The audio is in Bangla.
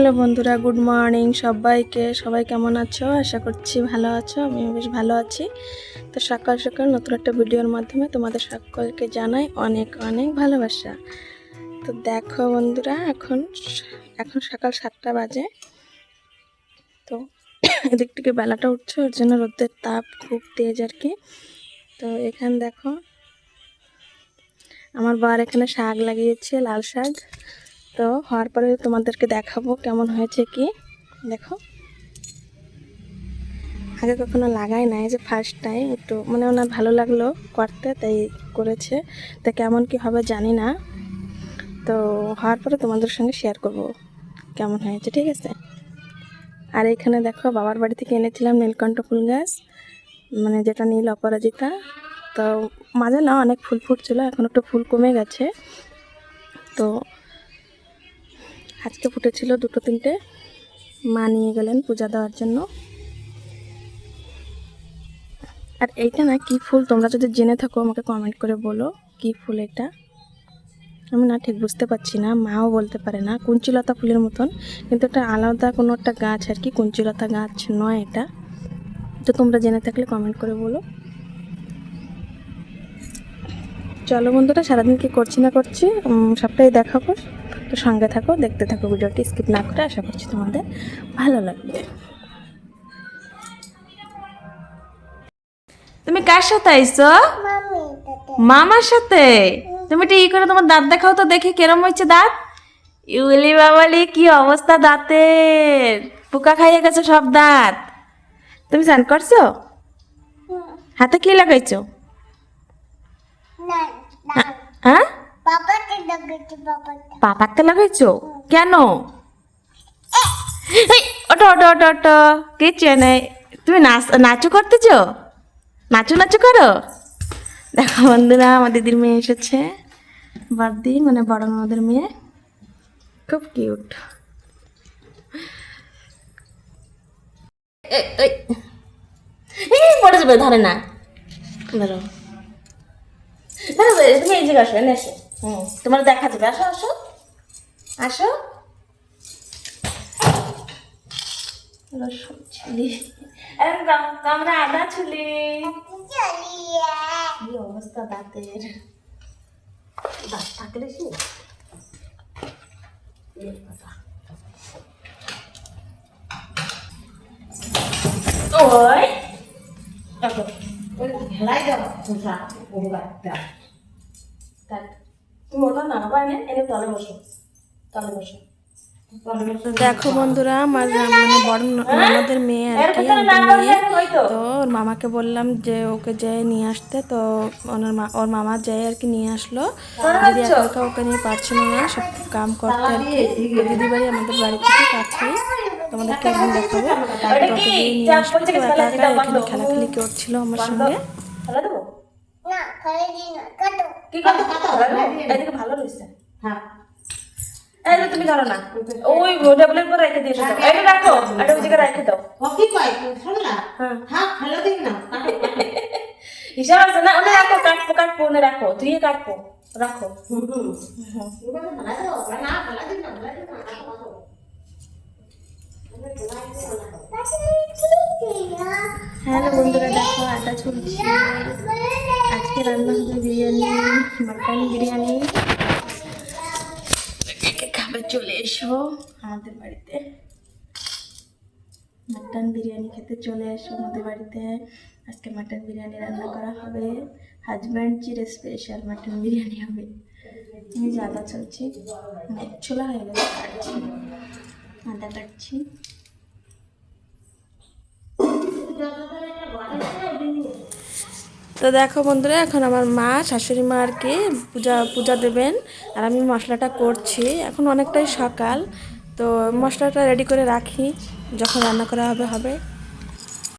হ্যালো বন্ধুরা, গুড মর্নিং সবাইকে। সবাই কেমন আছো? আশা করছি ভালো আছো। আমিও বেশ ভালো আছি। তো সকাল সকাল নতুন একটা ভিডিওর মাধ্যমে তোমাদের সকলকে জানাই অনেক অনেক ভালোবাসা। তো দেখো বন্ধুরা, এখন সকাল 7টা বাজে। তো এদিক থেকে বেলাটা উঠছে, ওর জন্য রোদের তাপ খুব তেজ আর কি। তো এখানে দেখো আমার বার এখানে শাক লাগিয়েছে, লাল শাক। তো হওয়ার পরে তোমাদেরকে দেখাবো কেমন হয়েছে কি। দেখো, আগে কখনো লাগাই নাই, যে ফার্স্ট টাইম। একটু মানে ওনার ভালো লাগলো করতে, তাই করেছে। তা কেমন কি হবে জানি না। তো হওয়ার পরে তোমাদের সঙ্গে শেয়ার করব কেমন হয়েছে, ঠিক আছে? আর এখানে দেখো, বাবার বাড়ি থেকে এনেছিলাম নীলকণ্ঠ ফুল গাছ, মানে যেটা নীল অপরাজিতা। তো মাঝে না অনেক ফুল ফুটছিল, এখন একটু ফুল কমে গেছে। তো আজকে ফুটেছিল 2-3টে, মা নিয়ে গেলেন পূজা দেওয়ার জন্য। আর এইটা না কি ফুল, তোমরা যদি জেনে থাকো আমাকে কমেন্ট করে বলো কি ফুল এটা। আমি না ঠিক বুঝতে পারছি না, মাও বলতে পারে না। কুঞ্চিলতা ফুলের মতন, কিন্তু এটা আলাদা কোনো একটা গাছ আর কি, কুঞ্চিলতা গাছ নয় এটা। তো তোমরা জেনে থাকলে কমেন্ট করে বলো। চলো বন্ধুরা, সারাদিন কি করছি না করছি সবটাই দেখাবো। তো সঙ্গে থাকো, দেখতে থাকো ভিডিওটি স্কিপ না করে। আশা করছি তোমাদের ভালো লাগবে। তুমি কার সাথে আইছো? মামার সাথে। তুমি একটু করে তোমার দাঁত দেখাও তো, দেখি কেরম হয়েছে দাঁত। ইউলি বাবালি, কি অবস্থা দাঁতের, পোকা খাইয়ে গেছে সব দাঁত। তুমি স্নান করছো? হাতে কি লাগাইছো? হ্যাঁ, পাপাকে লাগাইছো কেন? ওটো ওটো ওটো ওটো, কিচ্ছু নেই। তুমি নাচু করতেছো? নাচু নাচু করো। দেখো বন্ধুরা, আমার দিদির মেয়ে এসেছে, বার্দি মানে বড় আমাদের মেয়ে, খুব কিউট। পড়ে যাবে, ধরে না, ধরো ধরো। তুমি এই জায়গায় আসো, এনে এসো। তোমার দেখা যাবে, আসো আসো আসো। কামরা আদা ছুলি, কি অবস্থা দাঁতের, দাঁত থাকলে কি ওই খেলাই দাও। তুমি ওটা না বাইরে এনে তলে বসো, তলে বসো। দেখো বন্ধুরা, আমার মানে বড় ননদের মেয়ে আর কি, আমাদের মেয়ে। তো ওর মামাকে বললাম যে ওকে যেয়ে নিয়ে আসতে। তো ওর মামা যেয়ে আর কি নিয়ে আসলো। দিদি একা একা ওকে নিয়ে পারছিল না সব কাম করতে আর কি। তো দিদি বাড়ি আমাদের বাড়ি থেকে কাছেই, তোমাদেরকে একদিন দেখাবো। তো ওকে দিয়ে নিয়ে আসবো। তো একা একা এখানে খেলাখেলি করছিল আমার সঙ্গে। ভালো রয়েছে। হ্যাঁ, তুমি ধরো না, ওই টেবিলের উপর রেখে দিয়ে দাও। এটা রাখো, এটা ওই জায়গায় রেখে দাও। কি কই শোনো না? হ্যাঁ, ভালো দিন না, হিসাব আছে না? ওনে রাখো, কাটবো কাটবো, ওনে রাখো, ধুয়ে কাটবো, রাখো। হ্যালো বন্ধুরা, দেখো আটা ছুলছি। আজকে রান্না হবে বিরিয়ানি, মাটন বিরিয়ানি। খাবার চলে এসো আমাদের বাড়িতে, মাটন বিরিয়ানি খেতে চলে এসো আমাদের বাড়িতে। আজকে মাটন বিরিয়ানি রান্না করা হবে, হাজব্যান্ড চির স্পেশাল মাটন বিরিয়ানি হবে। আমি যে আদা চলছি, ছোলা হয়ে গেছে, কাটছি, আদা কাটছি। তো দেখো বন্ধুরা, এখন আমার মা শাশুড়ি মা আর কি পূজা দেবেন, আর আমি মশলাটা করছি। এখন অনেকটাই সকাল, তো মশলাটা রেডি করে রাখি, যখন রান্না করা হবে হবে।